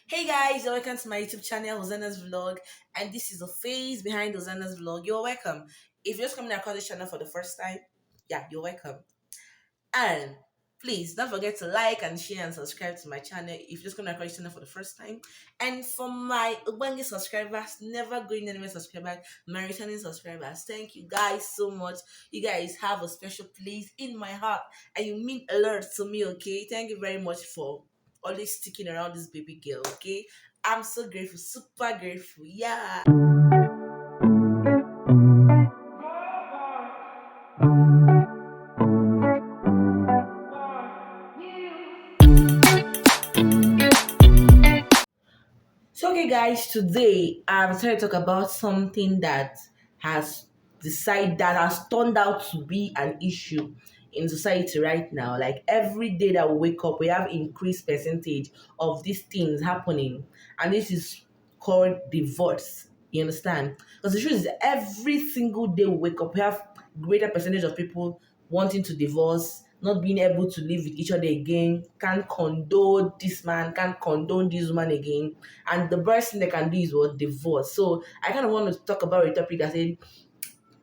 Hey guys, welcome to my YouTube channel, Hosanna's Vlog, and this is the face behind Hosanna's Vlog. You're welcome. If you're just coming across this channel for the first time, yeah, you're welcome. And please don't forget to like and share and subscribe to my channel if you're just coming across this channel for the first time. And for my Ubangi subscribers, never going anywhere subscribers, my returning subscribers, thank you guys so much. You guys have a special place in my heart and you mean a lot to me, okay? Thank you very much for always sticking around this baby girl, okay? I'm so grateful, super grateful. Yeah. So, okay, guys, today I'm trying to talk about something that has turned out to be an issue in society right now. Like every day that we wake up, we have increased percentage of these things happening, and this is called divorce. You understand? Because the truth is, every single day we wake up, we have greater percentage of people wanting to divorce, not being able to live with each other again, can't condone this man, can't condone this woman again, and the best thing they can do is what divorce. So I kind of want to talk about a topic that said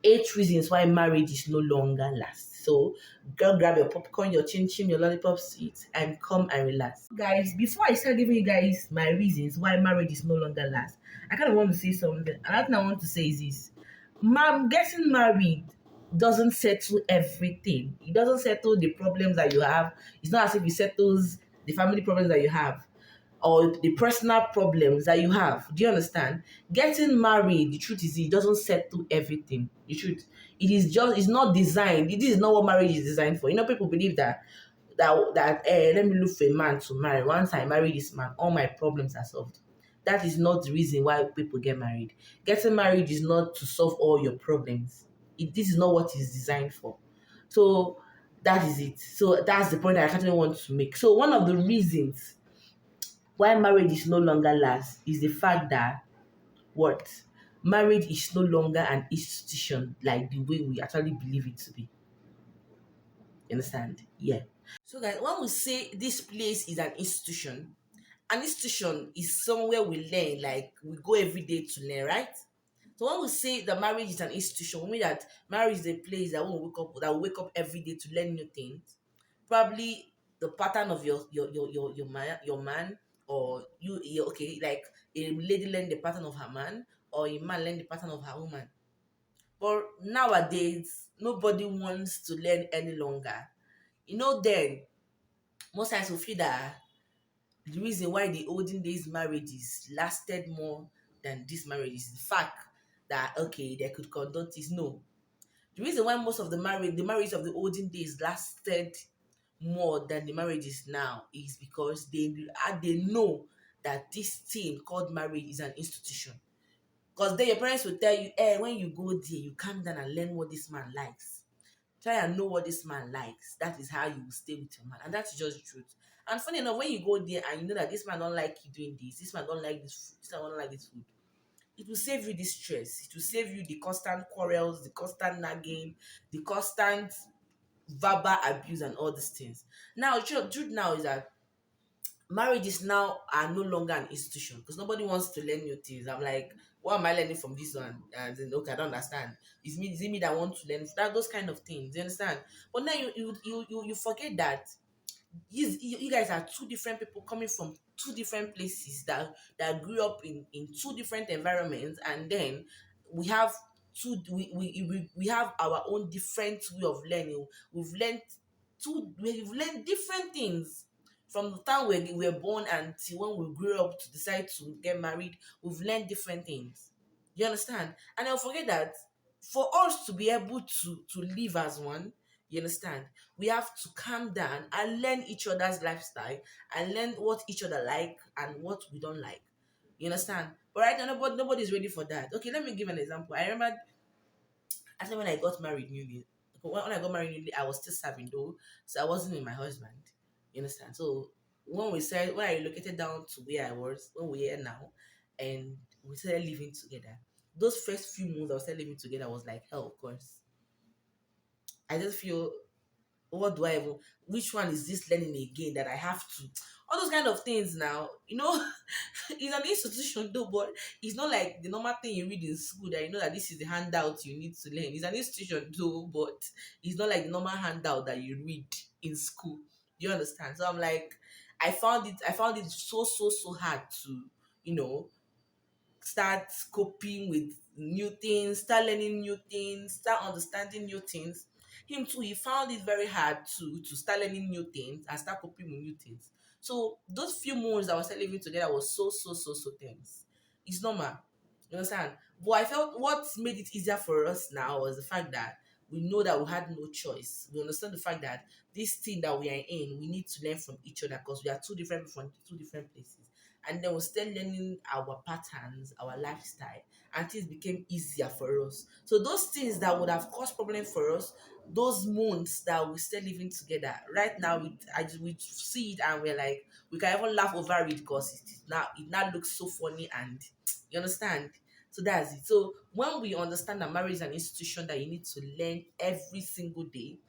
8 reasons why marriage is no longer lasts. So go grab your popcorn, your chin chin, your lollipop sweets, and come and relax. Guys, before I start giving you guys my reasons why marriage is no longer lasts, I kind of want to say something. Another thing I want to say is this. Getting married doesn't settle everything. It doesn't settle the problems that you have. It's not as if it settles the family problems that you have or the personal problems that you have. Do you understand? Getting married, the truth is, it doesn't settle everything. The truth, it's not designed. This is not what marriage is designed for. You know, people believe that let me look for a man to marry. Once I marry this man, all my problems are solved. That is not the reason why people get married. Getting married is not to solve all your problems. This is not what it's designed for. So that is it. So that's the point that I actually want to make. So one of the reasons why marriage is no longer lasts is the fact that what marriage is no longer an institution like the way we actually believe it to be. You understand? Yeah. So guys, when we say this place is an institution is somewhere we learn, like we go every day to learn, right? So when we say that marriage is an institution, we mean that marriage is a place that we wake up every day to learn new things. Probably the pattern of your man, or okay, like a lady learn the pattern of her man, or a man learn the pattern of her woman. But nowadays, nobody wants to learn any longer. Then most times we feel that the reason why the olden days marriages lasted more than this marriage is the fact that okay, they could conduct this. No, the reason why most of the marriage of the olden days lasted more than the marriages now is because they know that this thing called marriage is an institution. Because then your parents will tell you, when you go there, you calm down and learn what this man likes. Try and know what this man likes. That is how you will stay with your man. And that's just the truth. And funny enough, when you go there and you know that this man don't like you doing this man don't like this food, this man don't like this food, it will save you the stress. It will save you the constant quarrels, the constant nagging, the constant verbal abuse and all these things. Now, truth now is that marriages now are no longer an institution because nobody wants to learn new things. I'm like, what am I learning from this one? And then, okay, I don't understand. Is it me that want to learn that those kind of things? You understand? But now you forget that you guys are two different people coming from two different places that grew up in two different environments, and then we have we have our own different way of learning. We've learned different things from the time we were born until when we grew up to decide to get married. We've learned different things. You understand? And I'll forget that for us to be able to live as one, you understand, we have to calm down and learn each other's lifestyle and learn what each other like and what we don't like. You understand? But right now, nobody's ready for that. Okay, let me give an example. I remember actually when I got married newly. When I got married newly, I was still serving though, so I wasn't with my husband. You understand? So when I relocated down to where I was, when we're here now, and we started living together, those first few months I was still living together was like hell, of course. I just feel What do I even, which one is this learning again that I have to, all those kind of things now, it's an institution though, but it's not like the normal thing you read in school that you know that this is the handout you need to learn. It's an institution though, but it's not like the normal handout that you read in school. Do you understand? So I'm like, I found it so hard to, you know, start coping with new things, start learning new things, start understanding new things. Him too, he found it very hard to start learning new things and start coping with new things. So those few months that we started living together was so tense. It's normal. You understand? But I felt what made it easier for us now was the fact that we know that we had no choice. We understand the fact that this thing that we are in, we need to learn from each other because we are two different from two different places. And then we started learning our patterns, our lifestyle, and things became easier for us. So those things that would have caused problem for us, those months that we still living together, right now we see it and we're like we can even laugh over it because it now looks so funny and you understand. So that's it. So when we understand that marriage is an institution that you need to learn every single day,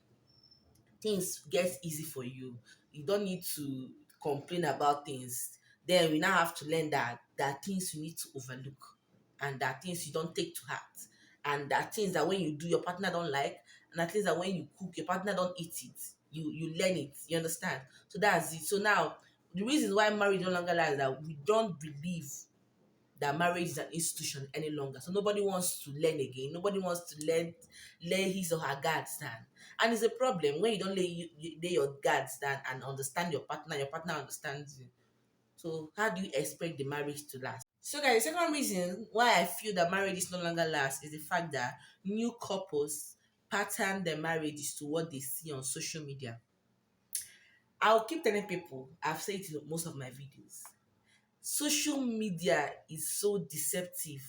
things get easy for you. You don't need to complain about things. Then we now have to learn that there are things you need to overlook, and there are things you don't take to heart, and there are things that when you do your partner don't like, and there are things that when you cook your partner don't eat it. You learn it. You understand? So that's it. So now the reason why marriage no longer lasts is that we don't believe that marriage is an institution any longer. So nobody wants to learn again. Nobody wants to lay his or her guards down. And it's a problem when you don't lay your guards down and understand your partner understands you. So how do you expect the marriage to last? So guys, the second reason why I feel that marriages no longer last is the fact that new couples pattern their marriages to what they see on social media. I'll keep telling people, I've said it in most of my videos. Social media is so deceptive.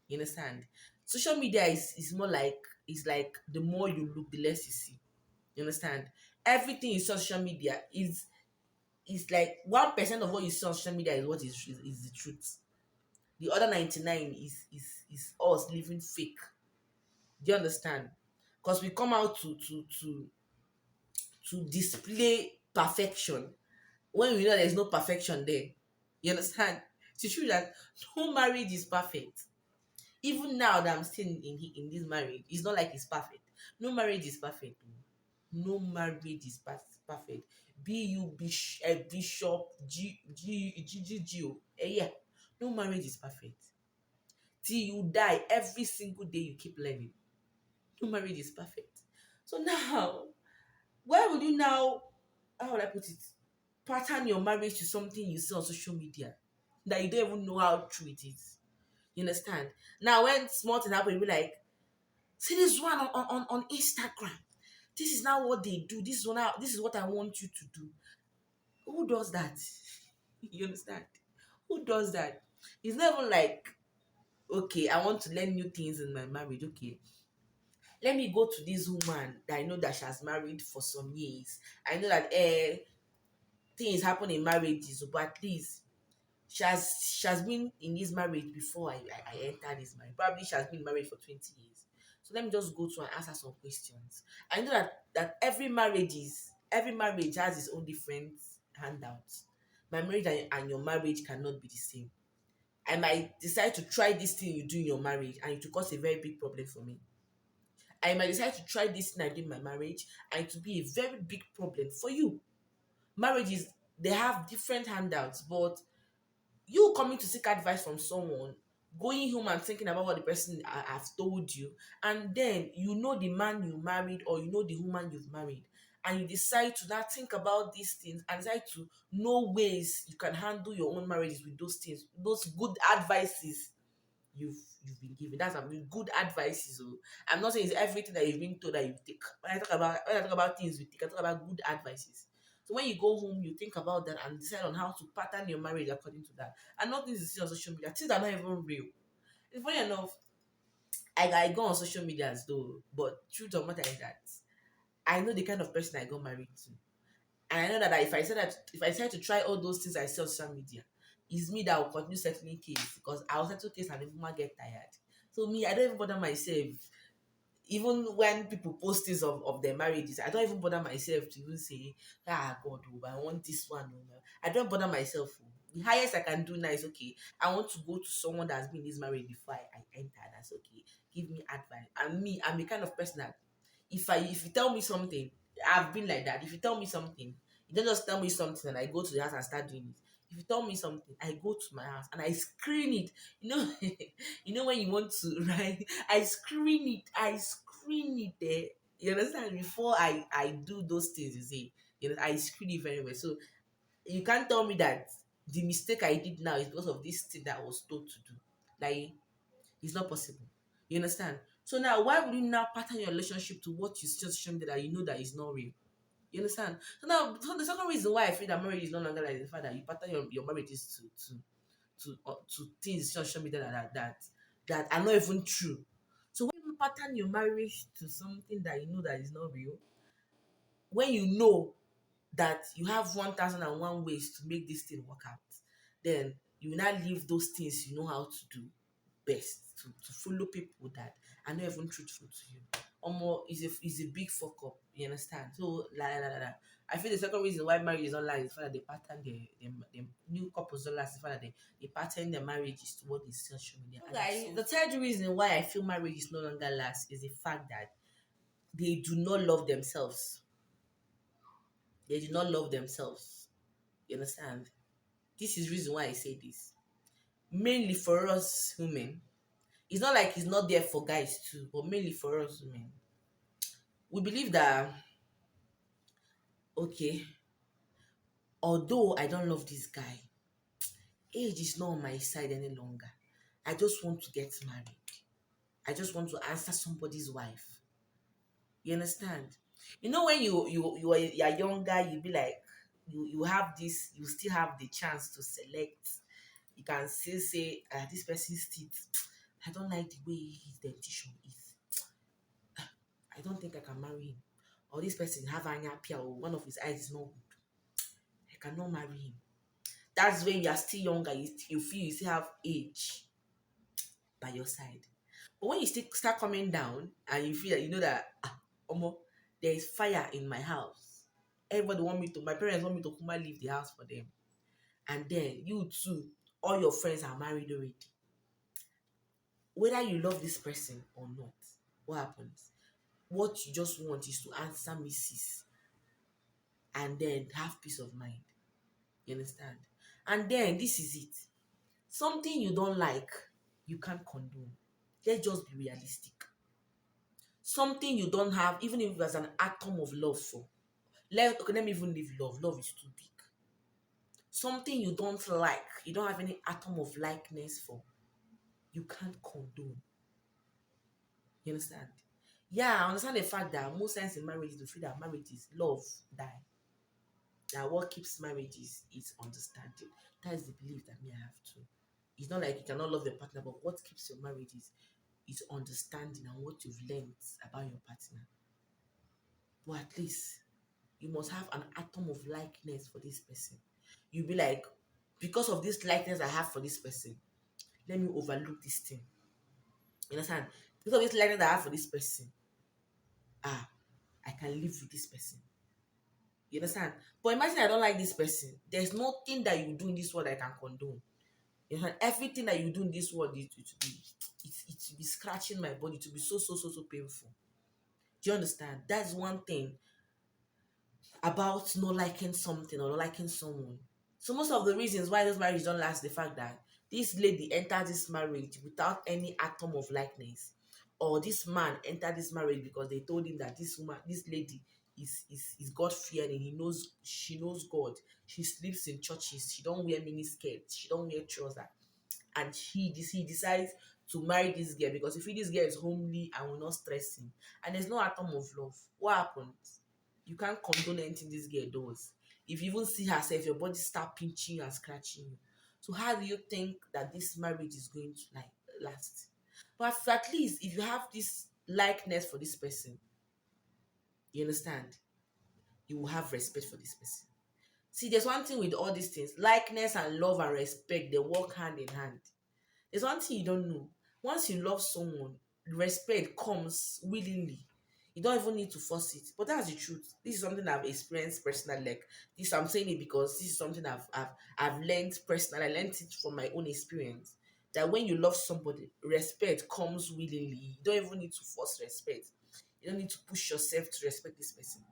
You understand? Social media is more like, it's like the more you look, the less you see. You understand? Everything in social media is like 1% of what you see on social media is what is the truth. The other 99 is us living fake. Do you understand? Because we come out to display perfection when we know there's no perfection there. You understand? It's true that no marriage is perfect. Even now that I'm still in this marriage, it's not like it's perfect. No marriage is perfect. No marriage is perfect. Bishop G. Yeah. No marriage is perfect. Till you die, every single day you keep learning. No marriage is perfect. So now, why would you now, how would I put it, pattern your marriage to something you see on social media that you don't even know how true it is? You understand? Now, when small things happen, you be like, see this one on Instagram. This is now what they do. This is what I want you to do. Who does that? You understand? Who does that? It's never like, okay, I want to learn new things in my marriage. Okay, let me go to this woman that I know that she has married for some years. I know that things happen in marriages, but at least she has been in this marriage before I entered this marriage. Probably she has been married for 20 years. So let me just go to and answer some questions. I know that every marriage has its own different handouts. My marriage and your marriage cannot be the same. I might decide to try this thing you do in your marriage and it will cause a very big problem for me. I might decide to try this thing I do in my marriage and it will be a very big problem for you. Marriages, they have different handouts, but you coming to seek advice from someone, going home and thinking about what the person have told you, and then you know the man you married or you know the woman you've married, and you decide to now think about these things and decide to know ways you can handle your own marriages with those things, those good advices you've been given. That's a good advices. So I'm not saying it's everything that you've been told that you take. When I talk about things we take, I talk about good advices. So when you go home, you think about that and decide on how to pattern your marriage according to that. And not things you see on social media. Things are not even real. It's funny enough, I go on social media as though, but truth of matter is that I know the kind of person I got married to. And I know that if I decide to try all those things I see on social media, it's me that will continue settling case because I'll settle case and the woman get tired. So me, I don't even bother myself Even when people post things of their marriages, I don't even bother myself to even say, ah, God, oh, I want this one. Oh. I don't bother myself. Oh. The highest I can do now is, okay, I want to go to someone that's been in this marriage before I enter. That's okay. Give me advice. And me, I'm the kind of person that if you tell me something, I've been like that. If you tell me something, you don't just tell me something and I go to the house and start doing it. If you tell me something, I go to my house and I screen it. You know, you know when you want to write, I screen it there. You understand? Before I do those things, you see, you know, I screen it very well. So you can't tell me that the mistake I did now is because of this thing that I was told to do. Like, it's not possible. You understand? So now, why would you now pattern your relationship to what you still show me that you know that is not real? You understand? So now, so the second reason why I feel that marriage is no longer like the fact that you pattern your marriages to things on social media that are not even true. So when you pattern your marriage to something that you know that is not real, when you know that you have 1001 ways to make this thing work out, then you will not leave those things you know how to do best to follow people that are not even truthful to you. More is a big fuck up. You understand? So la. I feel the second reason why marriage is not like is the fact that they pattern the new couples don't last. The fact that they pattern their marriages to what is social media. Okay, the third reason why I feel marriage is no longer last is the fact that they do not love themselves. They do not love themselves. You understand? This is reason why I say this. Mainly for us women, it's not like it's not there for guys too, but mainly for us women. We believe that, okay, although I don't love this guy, age is not on my side any longer. I just want to get married. I just want to answer somebody's wife. You understand? You know when you're younger, you be like you have this, you still have the chance to select. You can still say, this person's teeth, I don't like the way his dentition is. I don't think I can marry him. Or this person have anyapia or one of his eyes is not good. I cannot marry him. That's when you are still younger, you feel you still have age by your side. But when you still start coming down and you feel that you know that omo, there is fire in my house. Everybody want me to, my parents want me to come and leave the house for them. And then you too, all your friends are married already. Whether you love this person or not, what happens? What you just want is to answer Mrs. and then have peace of mind. You understand? And then this is it. Something you don't like, you can't condone. Let's just be realistic. Something you don't have, even if there's an atom of love for. Let me even leave love. Love is too big. Something you don't like, you don't have any atom of likeness for, you can't condone. You understand? Yeah, I understand the fact that most times in marriage, the feel that marriages, love die. That what keeps marriages is understanding. That is the belief that me I have too. It's not like you cannot love your partner, but what keeps your marriage is understanding and what you've learned about your partner. But at least you must have an atom of likeness for this person. You'll be like, because of this likeness I have for this person, let me overlook this thing. You understand? Because of this likeness I have for this person, I can live with this person. You understand? But imagine I don't like this person. There's nothing that you do in this world I can condone. You know, everything that you do in this world, it will be scratching my body. It will be so painful. Do you understand? That's one thing about not liking something or not liking someone. So most of the reasons why those marriages don't last, the fact that this lady entered this marriage without any atom of likeness, or this man entered this marriage because they told him that this lady is God fearing. She knows God. She sleeps in churches. She don't wear mini skirts. She don't wear trousers, and he decides to marry this girl because if this girl is homely and will not stress him, and there's no atom of love. What happens? You can't condone anything this girl does. If you even see herself, your body start pinching you and scratching you. So how do you think that this marriage is going to like last? But at least if you have this likeness for this person, you understand, you will have respect for this person. See, there's one thing with all these things, likeness and love and respect, they work hand in hand. There's one thing you don't know. Once you love someone, respect comes willingly. You don't even need to force it. But that's the truth. This is something I've experienced personally. Like this, I'm saying it because this is something I've learned personally. I learned it from my own experience. That when you love somebody, respect comes willingly. You don't even need to force respect. You don't need to push yourself to respect this person.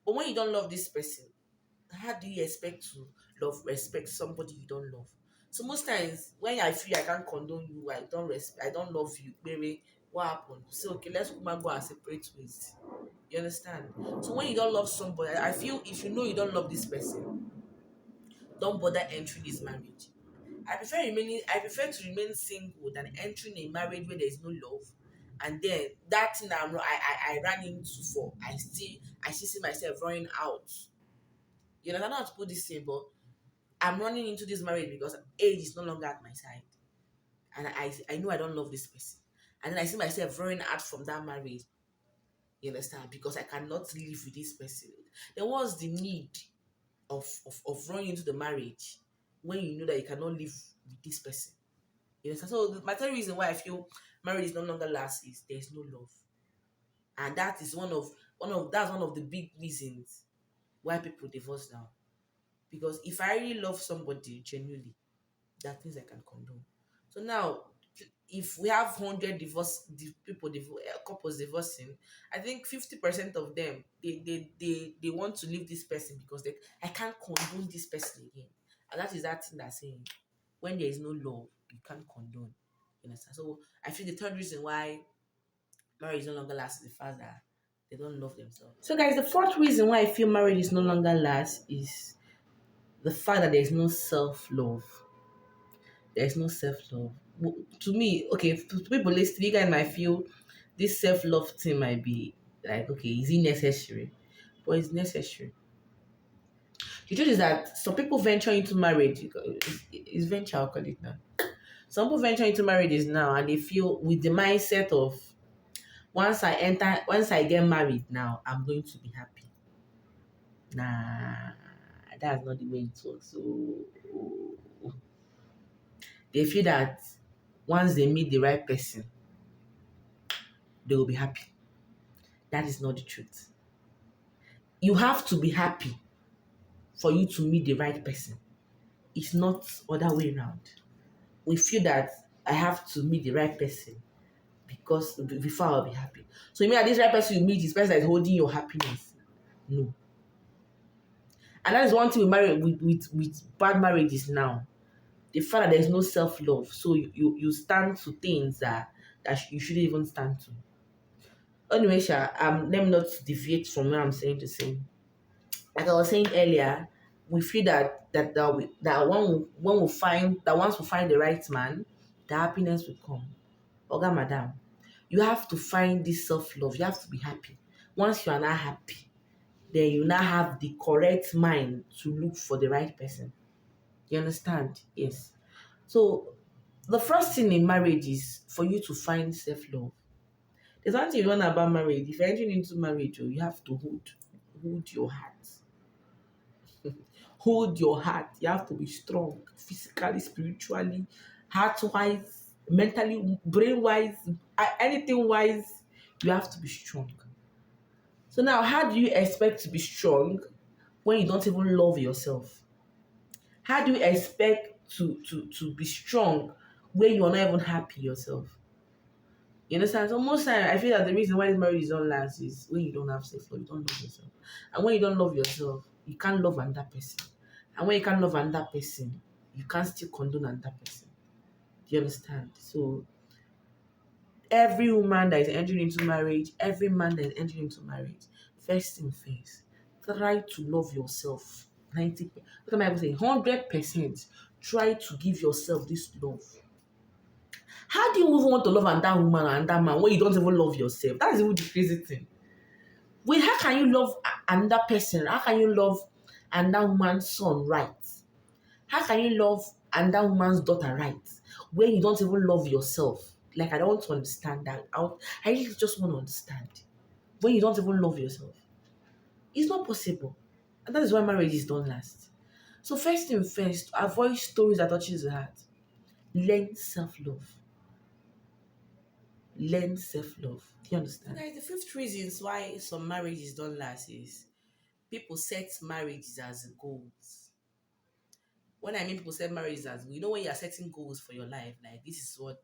But when you don't love this person, how do you expect to respect somebody you don't love? So most times when I feel I can't condone you, I don't love you, baby, what happened? Say, okay, let's go and separate ways. You understand? So when you don't love somebody, I feel if you know you don't love this person, don't bother entering this marriage. I prefer to remain single than entering a marriage where there is no love. And then that thing I ran into for, I still see myself running out. You know, I don't know how to put this in, but I'm running into this marriage because age is no longer at my side. And I know I don't love this person. And then I see myself running out from that marriage. You understand? Because I cannot live with this person. Then what's the need of running into the marriage when you know that you cannot live with this person? You understand? So my third reason why I feel marriage is no longer lasts is there's no love. And that is one of the big reasons why people divorce now. Because if I really love somebody genuinely, there are things I can condone. So now, if we have 100 couples divorcing, I think 50% of them they want to leave this person because I can't condone this person again, and that is that thing that's saying when there is no love, you can't condone. You understand? So I feel the third reason why marriage no longer lasts is the fact that they don't love themselves. So guys, the fourth reason why I feel marriage is no longer lasts is the fact that there is no self love. There's no self love. To me, okay, to people listening, you guys might feel this self love thing might be like, okay, is it necessary? But it's necessary. The truth is that some people venture into marriage. It's venture, I'll call it now. Some people venture into marriages now and they feel with the mindset of once I get married now, I'm going to be happy. Nah, that's not the way it works. So they feel that once they meet the right person, they will be happy. That is not the truth. You have to be happy for you to meet the right person. It's not other way around. We feel that I have to meet the right person because before I'll be happy. So you mean that this right person you meet is person that is holding your happiness? No. And that is one thing we marry with bad marriages now. The fact that there's no self-love. So you stand to things that you shouldn't even stand to. Anyway, let me not deviate from what I'm saying to say. Like I was saying earlier, we feel that once we find the right man, the happiness will come. Oga madam, you have to find this self love. You have to be happy. Once you are not happy, then you now have the correct mind to look for the right person. You understand? Yes. So the first thing in marriage is for you to find self love. There's one thing you learn about marriage. If you're entering into marriage, you have to hold your heart. Hold your heart. You have to be strong physically, spiritually, heart wise, mentally, brain wise, anything wise. You have to be strong. So now, how do you expect to be strong when you don't even love yourself? How do you expect to be strong when you are not even happy yourself? You understand? So most time I feel that the reason why this marriage don't last is when you don't have self love, you don't love yourself. And when you don't love yourself, you can't love another person. And when you can't love another person, you can't still condone another person. Do you understand? So every woman that is entering into marriage, every man that is entering into marriage, first thing first, try to love yourself. 90 what am I even saying? 100% try to give yourself this love. How do you even want to love another woman and that man when you don't even love yourself? That is even the crazy thing. Wait, how can you love another person? How can you love another woman's son right? How can you love another woman's daughter right when you don't even love yourself? Like, I don't want to understand that. I really just want to understand. When you don't even love yourself, it's not possible. And that is why marriages don't last. So first thing first, avoid stories that touches the heart. Learn self-love. Learn self-love. Do you understand? Guys, the fifth reasons why some marriages don't last is people set marriages as goals. When I mean people set marriages as, you know, when you are setting goals for your life, like this is what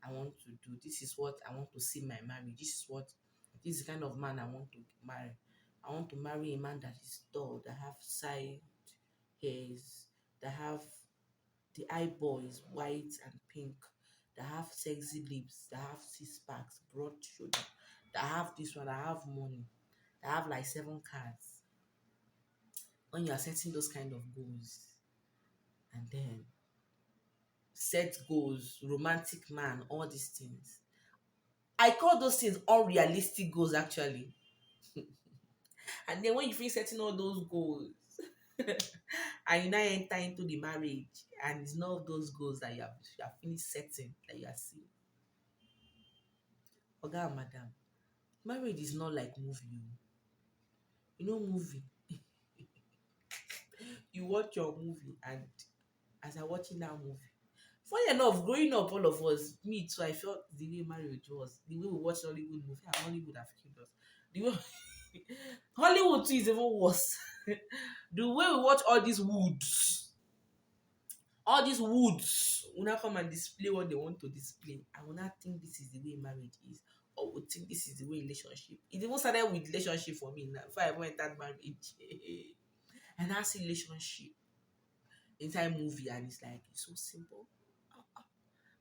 I want to do, this is what I want to see my marriage, this is the kind of man I want to marry. I want to marry a man that is tall, that have side hairs, that have the eyeball is white and pink, that have sexy lips, that have six packs, broad shoulder, that have this one, that have money, that have like 7 cars. When you are setting those kind of goals, and then set goals, romantic man, all these things. I call those things unrealistic goals actually. And then when you finish setting all those goals, and you now enter into the marriage, and it's not those goals that you have finished setting that you are seeing. Oga and madam, marriage is not like movie. Oh. You know movie. You watch your movie, and as I'm watching that movie, funny enough, growing up, all of us, me too, I felt the way marriage was, the way we watch Hollywood movie, and Hollywood have killed us. The way Hollywood too is even worse. The way we watch all these woods will not come and display what they want to display. I will not think this is the way marriage is, or would think this is the way relationship. It even started with relationship for me now, before I even entered marriage. And I see relationship inside movie, and it's like it's so simple.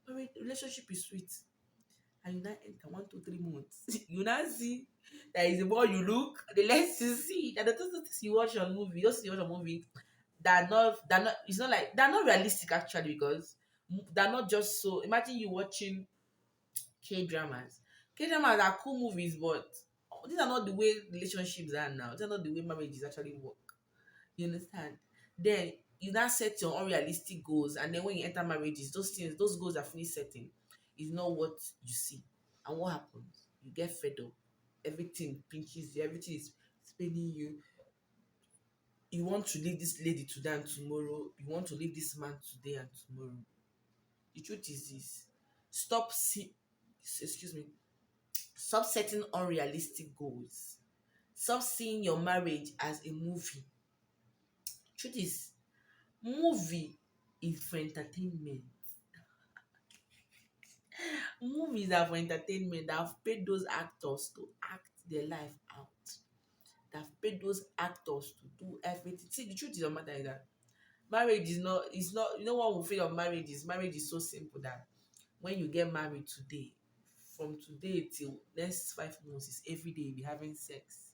Marriage relationship is sweet. And you now enter 1 2 3 months. You now see that is the more you look, the less you see. That the things you watch on movie, those things you watch on movie, they're not it's not like they're not realistic actually, because they're not just so. Imagine you watching K-dramas. K-dramas are cool movies, but these are not the way relationships are now. These are not the way marriages actually work. You understand? Then you now set your unrealistic goals, and then when you enter marriages, those things, those goals are finished setting, is not what you see. And what happens? You get fed up. Everything pinches you, everything is paining you. You want to leave this lady today and tomorrow. You want to leave this man today and tomorrow. The truth is this. Stop see excuse me. Stop setting unrealistic goals. Stop seeing your marriage as a movie. Truth is, movie is for entertainment. Movies are for entertainment. That have paid those actors to act their life out. That have paid those actors to do everything. See, the truth is, the matter is that marriage is not. It's not. You know what we feel of marriage is? Marriage is so simple that when you get married today, from today till next 5 months, is every day you be having sex,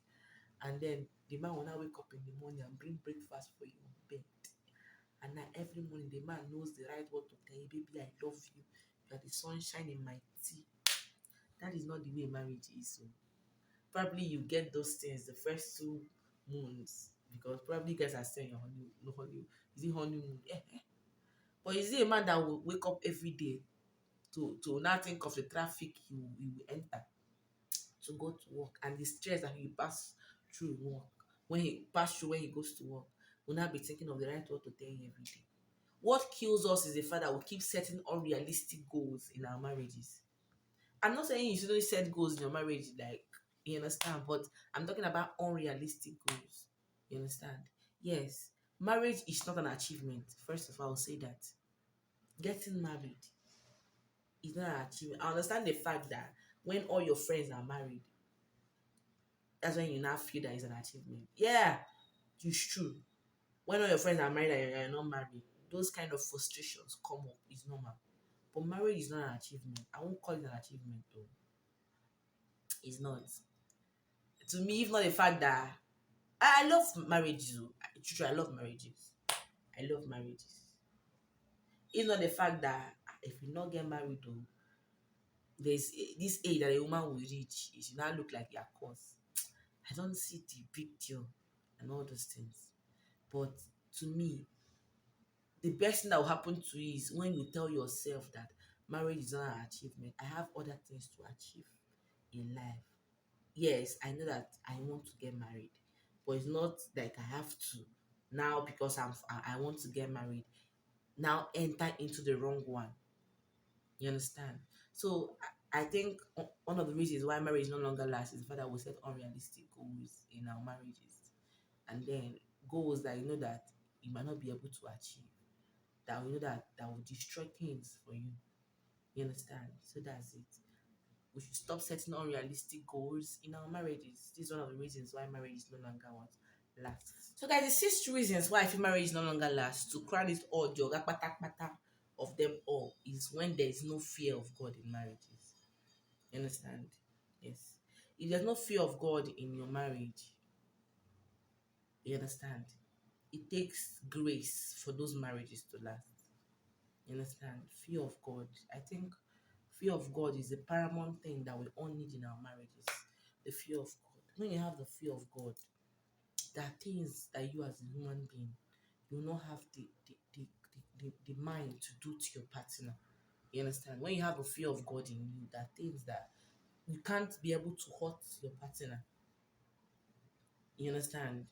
and then the man will now wake up in the morning and bring breakfast for you in bed. And now every morning the man knows the right word to tell you, baby, I love you. You are the sunshine in my tea. That is not the way marriage is. So probably you get those things the first 2 months, because probably you guys are staying your honeymoon. No honeymoon. Is it honeymoon? But is it a man that will wake up every day to not think of the traffic you will enter to go to work, and the stress that he pass through work, when he goes to work, will not be thinking of the right word to tell you every day? What kills us is the fact that we keep setting unrealistic goals in our marriages. I'm not saying you shouldn't set goals in your marriage, like, you understand, but I'm talking about unrealistic goals. You understand? Yes, marriage is not an achievement. First of all, I'll say that. Getting married is not an achievement. I understand the fact that when all your friends are married, that's when you now feel that it's an achievement. Yeah, it's true. When all your friends are married and you're not married, those kind of frustrations come up. It's normal. But marriage is not an achievement. I won't call it an achievement though. It's not. To me, if not the fact that I love marriages. Oh. True, I love marriages. I love marriages. It's not the fact that if you not get married though, there's this age that a woman will reach, it should not look like your course. I don't see the big deal and all those things. But to me, the best thing that will happen to you is when you tell yourself that marriage is not an achievement. I have other things to achieve in life. Yes, I know that I want to get married, but it's not like I have to now because I want to get married. Now enter into the wrong one. You understand? So I think one of the reasons why marriage no longer lasts is the fact that we set unrealistic goals in our marriages, and then goals that you know that you might not be able to achieve, that you know that will destroy things for you. You understand? So that's it. We should stop setting unrealistic goals in our marriages. This is one of the reasons why marriage is no longer what lasts. So guys, the 6 reasons why I feel marriage no longer lasts, to crown it all, the oga kpata of them all, is when there is no fear of God in marriages. You understand? Yes. If there's no fear of God in your marriage, you understand? It takes grace for those marriages to last. You understand? Fear of God. I think fear of God is the paramount thing that we all need in our marriages. The fear of God. When you have the fear of God, there are things that you as a human being, you will not have the mind to do to your partner. You understand? When you have a fear of God in you, there are things that you can't be able to hurt your partner. You understand?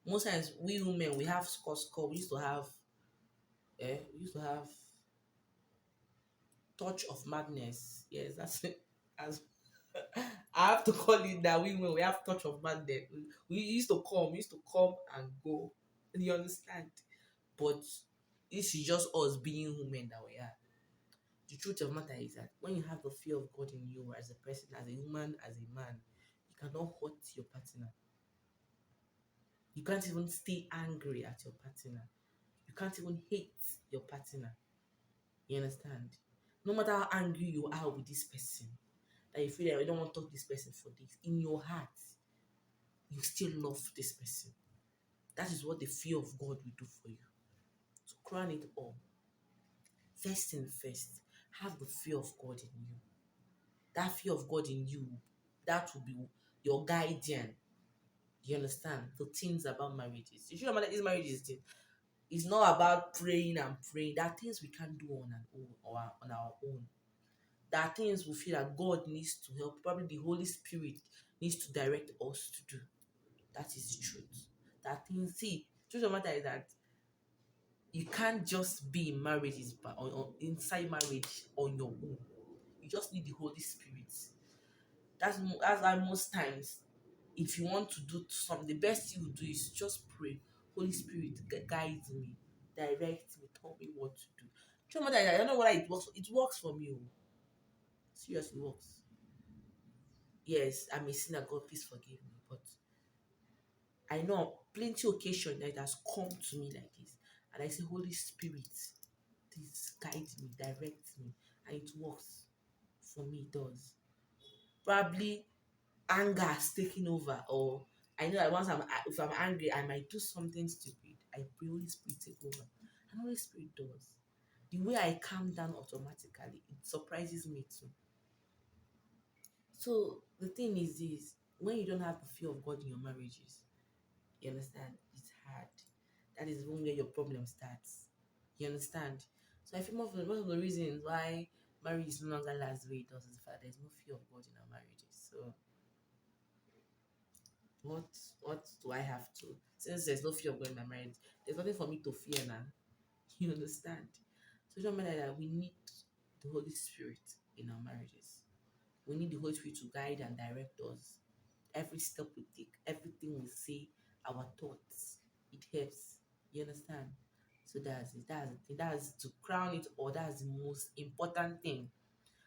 Most times we women, we have score. We used to have touch of madness. Yes, that's it. As I have to call it that, we have touch of madness. We used to come and go. You understand? But this is just us being women that we are. The truth of the matter is that when you have the fear of God in you as a person, as a woman, as a man, you cannot hurt your partner. You can't even stay angry at your partner. You can't even hate your partner. You understand? No matter how angry you are with this person, that you feel like you don't want to talk to this person for this, in your heart, you still love this person. That is what the fear of God will do for you. So crown it all. First thing first, have the fear of God in you. That fear of God in you, that will be your guardian. You understand? The things about marriages. You should remember that this marriage is thing. It's not about praying and praying. There are things we can't do on our own or on our own. There are things we feel that God needs to help. Probably the Holy Spirit needs to direct us to do. That is the truth. That things, see, truth of the matter is that you can't just be in marriages or inside marriage on your own. You just need the Holy Spirit. That's why most times, if you want to do something, the best you do is just pray. Holy Spirit, guide me, direct me, tell me what to do. Truth of the matter is, I don't know whether it works. It works for me. Seriously, it works. Yes, I'm a sinner. God, please forgive me. But I know plenty occasion that it has come to me like this, and I say, Holy Spirit, please guide me, direct me, and it works for me. It does. Probably anger has taken over, or I know that if I'm angry, I might do something stupid. I pray, Holy Spirit, take over, and Holy Spirit does. The way I calm down automatically, it surprises me too. So the thing is this: when you don't have the fear of God in your marriages, you understand, it's hard. That is even where your problem starts. You understand? So I feel one of the reasons why marriage is no longer lasts the way it does is the fact there's no fear of God in our marriages. So what what do I have to, since there's no fear of God in my marriage, there's nothing for me to fear now. You understand? So it don't matter that we need the Holy Spirit in our marriages. We need the Holy Spirit to guide and direct us. Every step we take, everything we say, our thoughts, it helps. You understand? So that's it. That's the thing. That's to crown it, or that's the most important thing.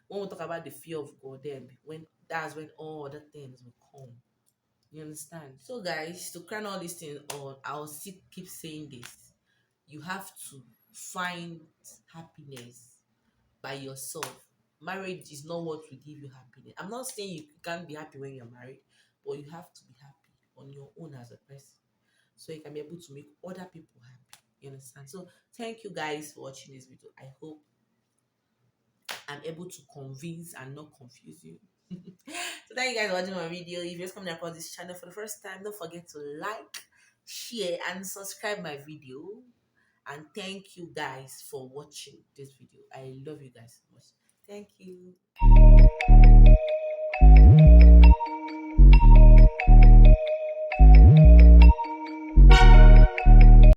When we talk about the fear of God, then when all other things will come. You understand? So guys, to crown all these things on, I'll still keep saying this. You have to find happiness by yourself. Marriage is not what will give you happiness. I'm not saying you can't be happy when you're married, but you have to be happy on your own as a person, so you can be able to make other people happy. You understand? So thank you guys for watching this video. I hope I'm able to convince and not confuse you. So thank you guys for watching my video. If you're just coming across this channel for the first time, don't forget to like, share, and subscribe my video. And thank you guys for watching this video. I love you guys so much. Thank you.